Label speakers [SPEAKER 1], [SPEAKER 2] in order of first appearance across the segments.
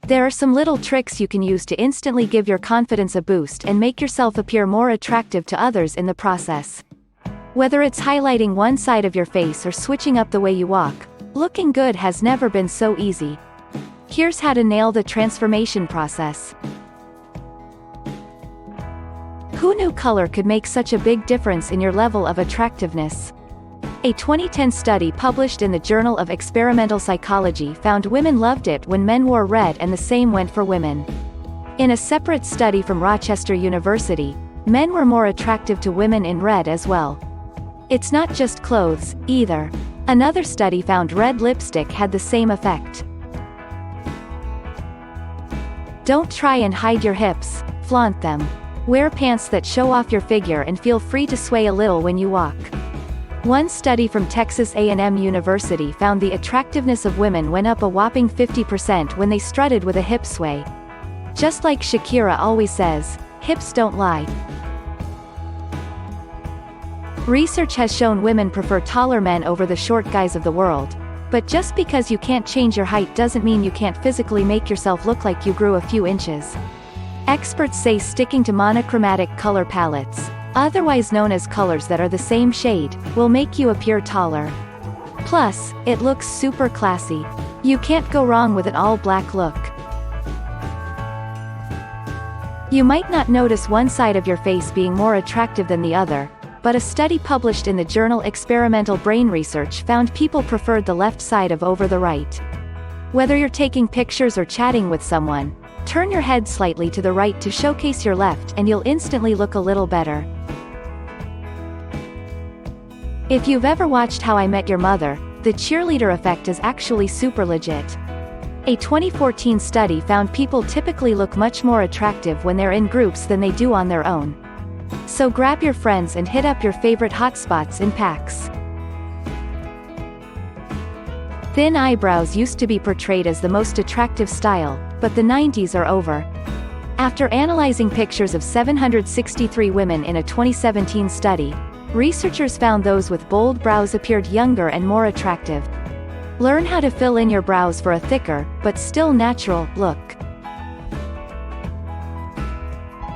[SPEAKER 1] There are some little tricks you can use to instantly give your confidence a boost and make yourself appear more attractive to others in the process. Whether it's highlighting one side of your face or switching up the way you walk, looking good has never been so easy. Here's how to nail the transformation process. Who knew color could make such a big difference in your level of attractiveness? A 2010 study published in the Journal of Experimental Psychology found women loved it when men wore red, and the same went for women. In a separate study from Rochester University, men were more attractive to women in red as well. It's not just clothes, either. Another study found red lipstick had the same effect. Don't try and hide your hips, flaunt them. Wear pants that show off your figure and feel free to sway a little when you walk. One study from Texas A&M University found the attractiveness of women went up a whopping 50% when they strutted with a hip sway. Just like Shakira always says, hips don't lie. Research has shown women prefer taller men over the short guys of the world. But just because you can't change your height doesn't mean you can't physically make yourself look like you grew a few inches. Experts say sticking to monochromatic color palettes, otherwise known as colors that are the same shade, will make you appear taller. Plus, it looks super classy. You can't go wrong with an all-black look. You might not notice one side of your face being more attractive than the other, but a study published in the journal Experimental Brain Research found people preferred the left side over the right. Whether you're taking pictures or chatting with someone, turn your head slightly to the right to showcase your left and you'll instantly look a little better. If you've ever watched How I Met Your Mother, the cheerleader effect is actually super legit. A 2014 study found people typically look much more attractive when they're in groups than they do on their own. So grab your friends and hit up your favorite hotspots in packs. Thin eyebrows used to be portrayed as the most attractive style, but the 90s are over. After analyzing pictures of 763 women in a 2017 study, researchers found those with bold brows appeared younger and more attractive. Learn how to fill in your brows for a thicker, but still natural, look.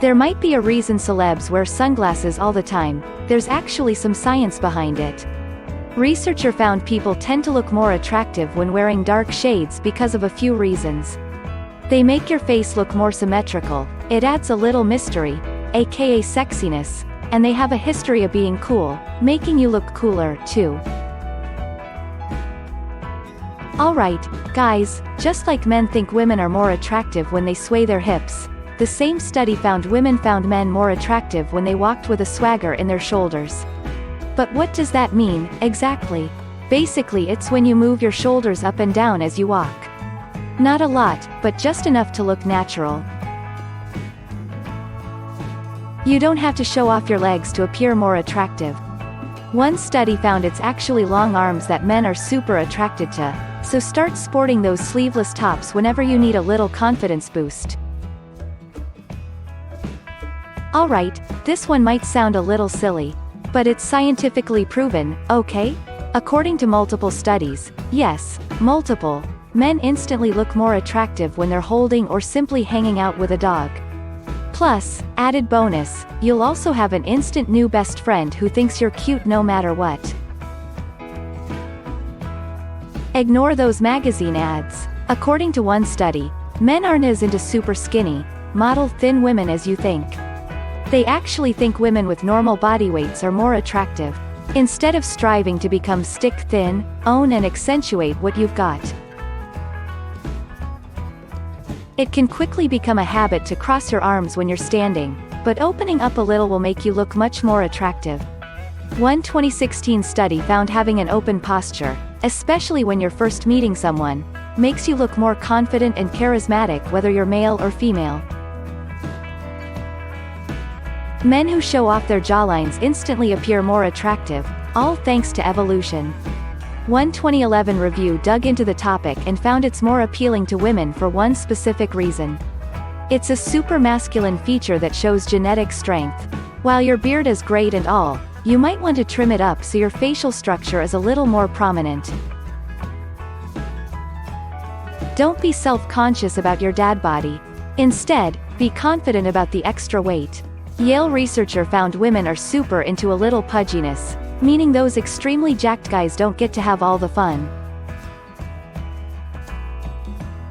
[SPEAKER 1] There might be a reason celebs wear sunglasses all the time. There's actually some science behind it. Researcher found people tend to look more attractive when wearing dark shades because of a few reasons. They make your face look more symmetrical, it adds a little mystery, aka sexiness, and they have a history of being cool, making you look cooler, too. Alright, guys, just like men think women are more attractive when they sway their hips, the same study found women found men more attractive when they walked with a swagger in their shoulders. But what does that mean, exactly? Basically it's when you move your shoulders up and down as you walk. Not a lot, but just enough to look natural. You don't have to show off your legs to appear more attractive. One study found it's actually long arms that men are super attracted to, so start sporting those sleeveless tops whenever you need a little confidence boost. Alright, this one might sound a little silly, but it's scientifically proven, okay? According to multiple studies, yes, multiple, men instantly look more attractive when they're holding or simply hanging out with a dog. Plus, added bonus, you'll also have an instant new best friend who thinks you're cute no matter what. Ignore those magazine ads. According to one study, men aren't as into super skinny, model thin women as you think. They actually think women with normal body weights are more attractive. Instead of striving to become stick thin, own and accentuate what you've got. It can quickly become a habit to cross your arms when you're standing, but opening up a little will make you look much more attractive. One 2016 study found having an open posture, especially when you're first meeting someone, makes you look more confident and charismatic whether you're male or female. Men who show off their jawlines instantly appear more attractive, all thanks to evolution. One 2011 review dug into the topic and found it's more appealing to women for one specific reason. It's a super masculine feature that shows genetic strength. While your beard is great and all, you might want to trim it up so your facial structure is a little more prominent. Don't be self-conscious about your dad body. Instead, be confident about the extra weight. Yale researcher found women are super into a little pudginess, meaning those extremely jacked guys don't get to have all the fun.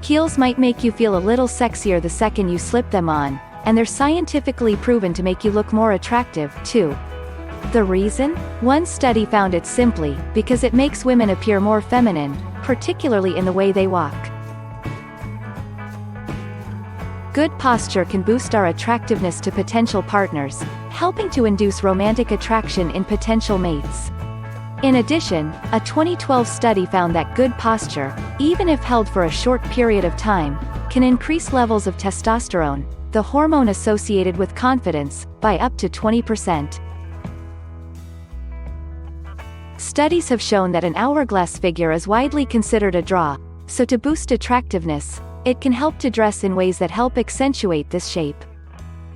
[SPEAKER 1] Heels might make you feel a little sexier the second you slip them on, and they're scientifically proven to make you look more attractive, too. The reason? One study found it simply because it makes women appear more feminine, particularly in the way they walk. Good posture can boost our attractiveness to potential partners, helping to induce romantic attraction in potential mates. In addition, a 2012 study found that good posture, even if held for a short period of time, can increase levels of testosterone, the hormone associated with confidence, by up to 20%. Studies have shown that an hourglass figure is widely considered a draw, so to boost attractiveness, it can help to dress in ways that help accentuate this shape.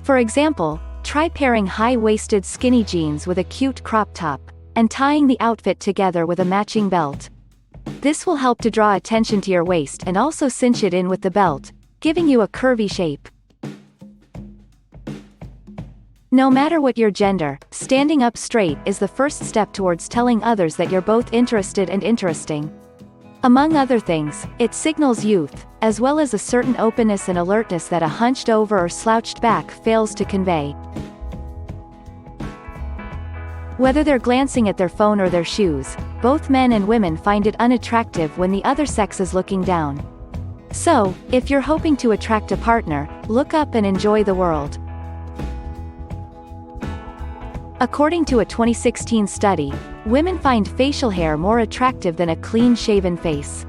[SPEAKER 1] For example, try pairing high-waisted skinny jeans with a cute crop top, and tying the outfit together with a matching belt. This will help to draw attention to your waist and also cinch it in with the belt, giving you a curvy shape. No matter what your gender, standing up straight is the first step towards telling others that you're both interested and interesting. Among other things, it signals youth, as well as a certain openness and alertness that a hunched over or slouched back fails to convey. Whether they're glancing at their phone or their shoes, both men and women find it unattractive when the other sex is looking down. So, if you're hoping to attract a partner, look up and enjoy the world. According to a 2016 study, women find facial hair more attractive than a clean-shaven face.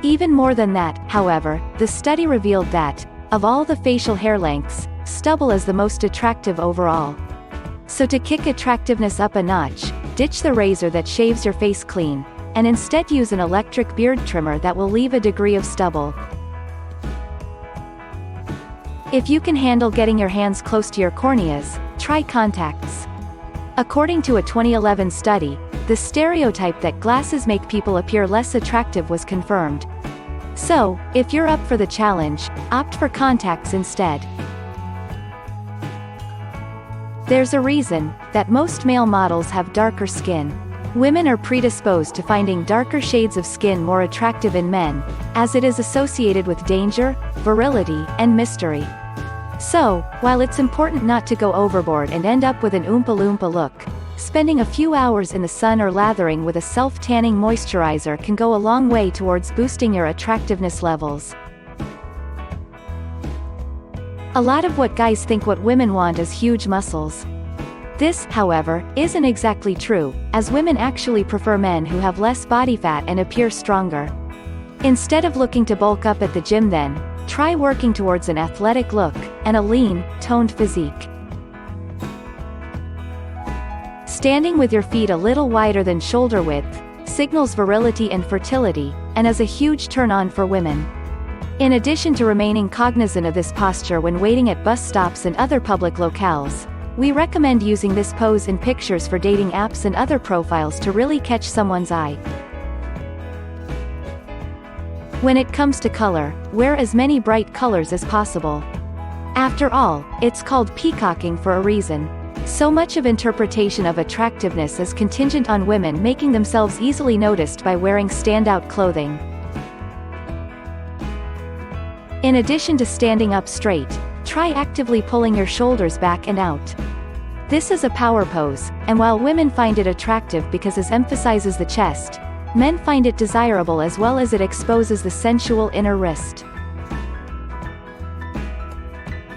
[SPEAKER 1] Even more than that, however, the study revealed that, of all the facial hair lengths, stubble is the most attractive overall. So to kick attractiveness up a notch, ditch the razor that shaves your face clean, and instead use an electric beard trimmer that will leave a degree of stubble. If you can handle getting your hands close to your corneas, try contacts. According to a 2011 study, the stereotype that glasses make people appear less attractive was confirmed. So, if you're up for the challenge, opt for contacts instead. There's a reason that most male models have darker skin. Women are predisposed to finding darker shades of skin more attractive in men, as it is associated with danger, virility, and mystery. So, while it's important not to go overboard and end up with an Oompa Loompa look, spending a few hours in the sun or lathering with a self-tanning moisturizer can go a long way towards boosting your attractiveness levels. A lot of what guys think what women want is huge muscles. This, however, isn't exactly true, as women actually prefer men who have less body fat and appear stronger. Instead of looking to bulk up at the gym then, try working towards an athletic look, and a lean, toned physique. Standing with your feet a little wider than shoulder width, signals virility and fertility, and is a huge turn-on for women. In addition to remaining cognizant of this posture when waiting at bus stops and other public locales, we recommend using this pose in pictures for dating apps and other profiles to really catch someone's eye. When it comes to color, wear as many bright colors as possible. After all, it's called peacocking for a reason. So much of interpretation of attractiveness is contingent on women making themselves easily noticed by wearing standout clothing. In addition to standing up straight, try actively pulling your shoulders back and out. This is a power pose, and while women find it attractive because it emphasizes the chest, men find it desirable as well as it exposes the sensual inner wrist.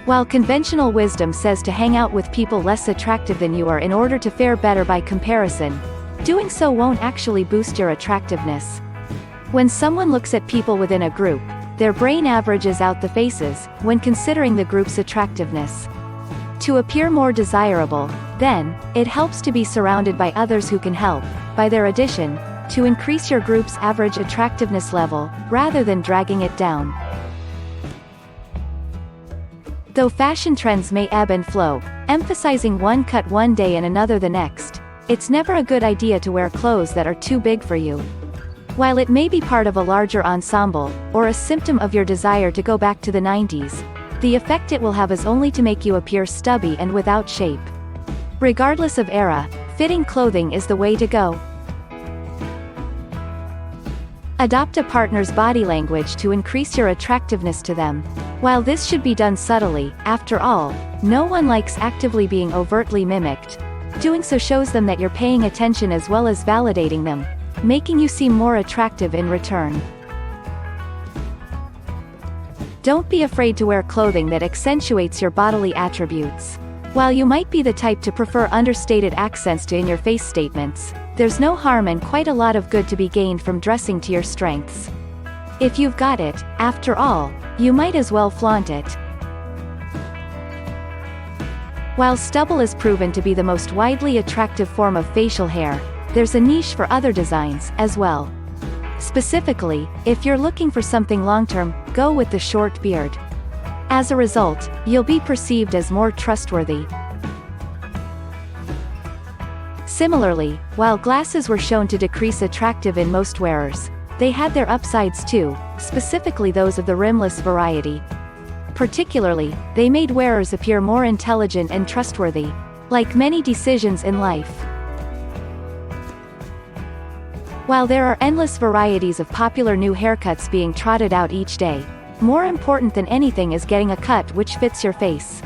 [SPEAKER 1] While conventional wisdom says to hang out with people less attractive than you are in order to fare better by comparison, doing so won't actually boost your attractiveness. When someone looks at people within a group, their brain averages out the faces, when considering the group's attractiveness. To appear more desirable, then, it helps to be surrounded by others who can help, by their addition, to increase your group's average attractiveness level, rather than dragging it down. Though fashion trends may ebb and flow, emphasizing one cut one day and another the next, it's never a good idea to wear clothes that are too big for you. While it may be part of a larger ensemble, or a symptom of your desire to go back to the 90s, the effect it will have is only to make you appear stubby and without shape. Regardless of era, fitting clothing is the way to go. Adopt a partner's body language to increase your attractiveness to them. While this should be done subtly, after all, no one likes actively being overtly mimicked. Doing so shows them that you're paying attention as well as validating them, making you seem more attractive in return. Don't be afraid to wear clothing that accentuates your bodily attributes. While you might be the type to prefer understated accents to in-your-face statements, there's no harm and quite a lot of good to be gained from dressing to your strengths. If you've got it, after all, you might as well flaunt it. While stubble is proven to be the most widely attractive form of facial hair, there's a niche for other designs, as well. Specifically, if you're looking for something long-term, go with the short beard. As a result, you'll be perceived as more trustworthy. Similarly, while glasses were shown to decrease attractive in most wearers, they had their upsides too, specifically those of the rimless variety. Particularly, they made wearers appear more intelligent and trustworthy. Like many decisions in life. While there are endless varieties of popular new haircuts being trotted out each day, more important than anything is getting a cut which fits your face.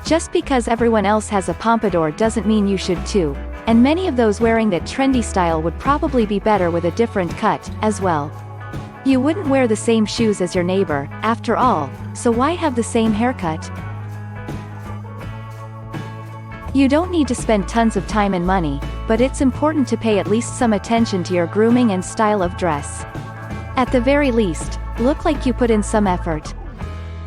[SPEAKER 1] Just because everyone else has a pompadour doesn't mean you should too, and many of those wearing that trendy style would probably be better with a different cut, as well. You wouldn't wear the same shoes as your neighbor, after all, so why have the same haircut? You don't need to spend tons of time and money, but it's important to pay at least some attention to your grooming and style of dress. At the very least, look like you put in some effort.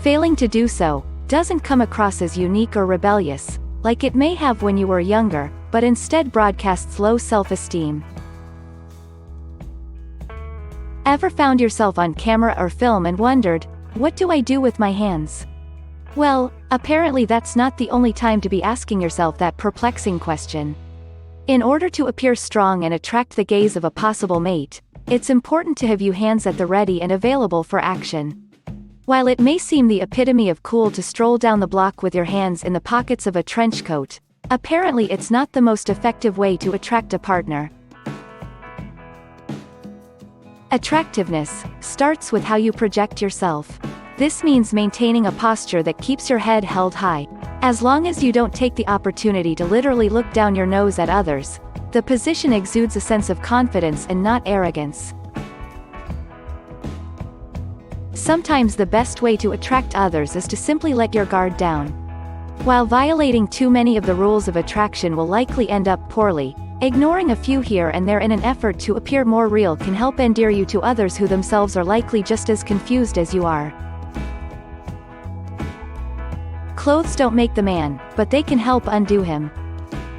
[SPEAKER 1] Failing to do so doesn't come across as unique or rebellious, like it may have when you were younger, but instead broadcasts low self-esteem. Ever found yourself on camera or film and wondered, what do I do with my hands? Well, apparently that's not the only time to be asking yourself that perplexing question. In order to appear strong and attract the gaze of a possible mate, it's important to have your hands at the ready and available for action. While it may seem the epitome of cool to stroll down the block with your hands in the pockets of a trench coat, apparently it's not the most effective way to attract a partner. Attractiveness starts with how you project yourself. This means maintaining a posture that keeps your head held high. As long as you don't take the opportunity to literally look down your nose at others, the position exudes a sense of confidence and not arrogance. Sometimes the best way to attract others is to simply let your guard down. While violating too many of the rules of attraction will likely end up poorly, ignoring a few here and there in an effort to appear more real can help endear you to others who themselves are likely just as confused as you are. Clothes don't make the man, but they can help undo him.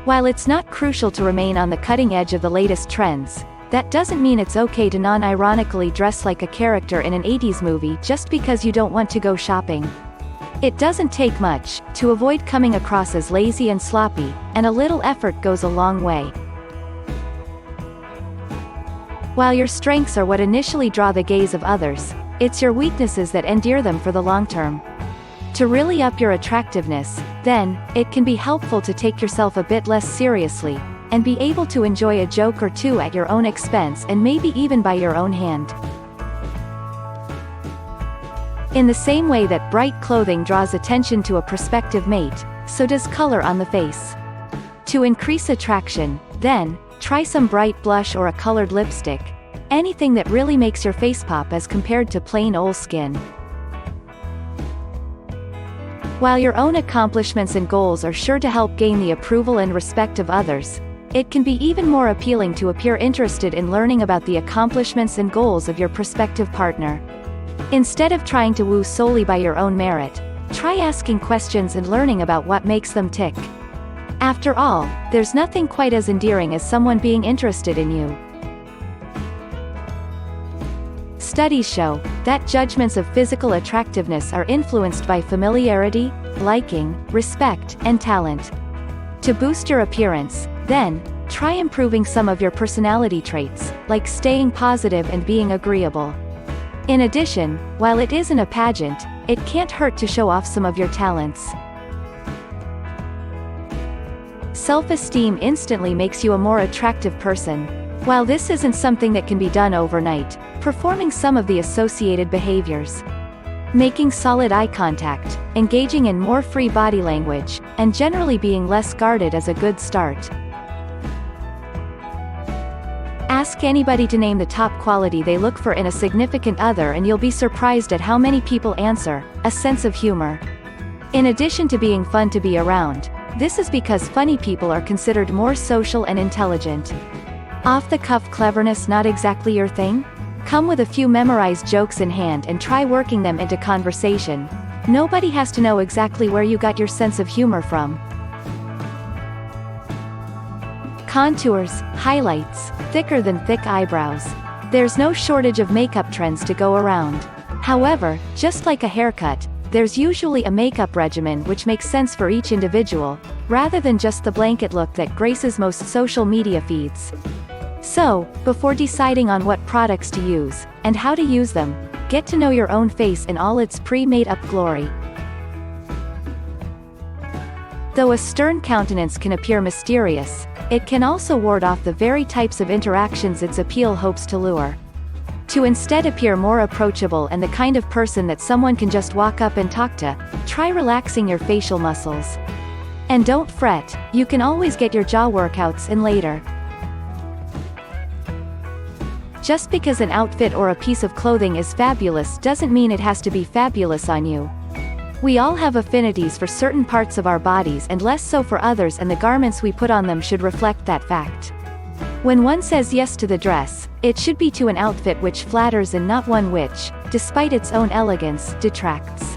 [SPEAKER 1] While it's not crucial to remain on the cutting edge of the latest trends, that doesn't mean it's okay to non-ironically dress like a character in an 80s movie just because you don't want to go shopping. It doesn't take much to avoid coming across as lazy and sloppy, and a little effort goes a long way. While your strengths are what initially draw the gaze of others, it's your weaknesses that endear them for the long term. To really up your attractiveness, then, it can be helpful to take yourself a bit less seriously, and be able to enjoy a joke or two at your own expense and maybe even by your own hand. In the same way that bright clothing draws attention to a prospective mate, so does color on the face. To increase attraction, then, try some bright blush or a colored lipstick. Anything that really makes your face pop as compared to plain old skin. While your own accomplishments and goals are sure to help gain the approval and respect of others, it can be even more appealing to appear interested in learning about the accomplishments and goals of your prospective partner. Instead of trying to woo solely by your own merit, try asking questions and learning about what makes them tick. After all, there's nothing quite as endearing as someone being interested in you. Studies show that judgments of physical attractiveness are influenced by familiarity, liking, respect, and talent. To boost your appearance, then, try improving some of your personality traits, like staying positive and being agreeable. In addition, while it isn't a pageant, it can't hurt to show off some of your talents. Self-esteem instantly makes you a more attractive person. While this isn't something that can be done overnight, performing some of the associated behaviors, making solid eye contact, engaging in more free body language, and generally being less guarded is a good start. Ask anybody to name the top quality they look for in a significant other and you'll be surprised at how many people answer, a sense of humor. In addition to being fun to be around, this is because funny people are considered more social and intelligent. Off-the-cuff cleverness not exactly your thing? Come with a few memorized jokes in hand and try working them into conversation. Nobody has to know exactly where you got your sense of humor from. Contours, highlights, thicker than thick eyebrows. There's no shortage of makeup trends to go around. However, just like a haircut, there's usually a makeup regimen which makes sense for each individual, rather than just the blanket look that graces most social media feeds. So, before deciding on what products to use, and how to use them, get to know your own face in all its pre-made-up glory. Though a stern countenance can appear mysterious, it can also ward off the very types of interactions its appeal hopes to lure. To instead appear more approachable and the kind of person that someone can just walk up and talk to, try relaxing your facial muscles. And don't fret, you can always get your jaw workouts in later. Just because an outfit or a piece of clothing is fabulous doesn't mean it has to be fabulous on you. We all have affinities for certain parts of our bodies and less so for others, and the garments we put on them should reflect that fact. When one says yes to the dress, it should be to an outfit which flatters and not one which, despite its own elegance, detracts.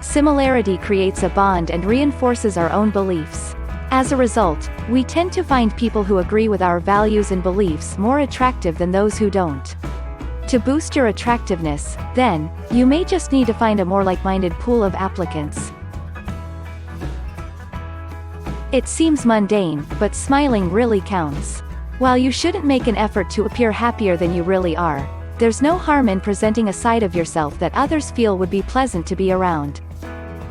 [SPEAKER 1] Similarity creates a bond and reinforces our own beliefs. As a result, we tend to find people who agree with our values and beliefs more attractive than those who don't. To boost your attractiveness, then, you may just need to find a more like-minded pool of applicants. It seems mundane, but smiling really counts. While you shouldn't make an effort to appear happier than you really are, there's no harm in presenting a side of yourself that others feel would be pleasant to be around.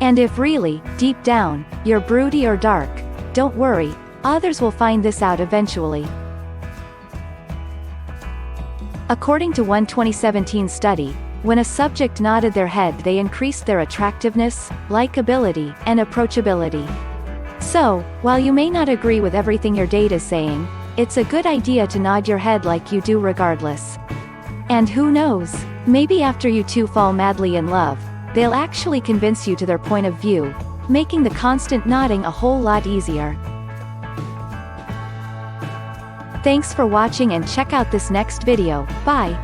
[SPEAKER 1] And if really, deep down, you're broody or dark, don't worry, others will find this out eventually. According to one 2017 study, when a subject nodded their head they increased their attractiveness, likability, and approachability. So, while you may not agree with everything your date is saying, it's a good idea to nod your head like you do regardless. And who knows, maybe after you two fall madly in love, they'll actually convince you to their point of view, making the constant nodding a whole lot easier. Thanks for watching and check out this next video. Bye.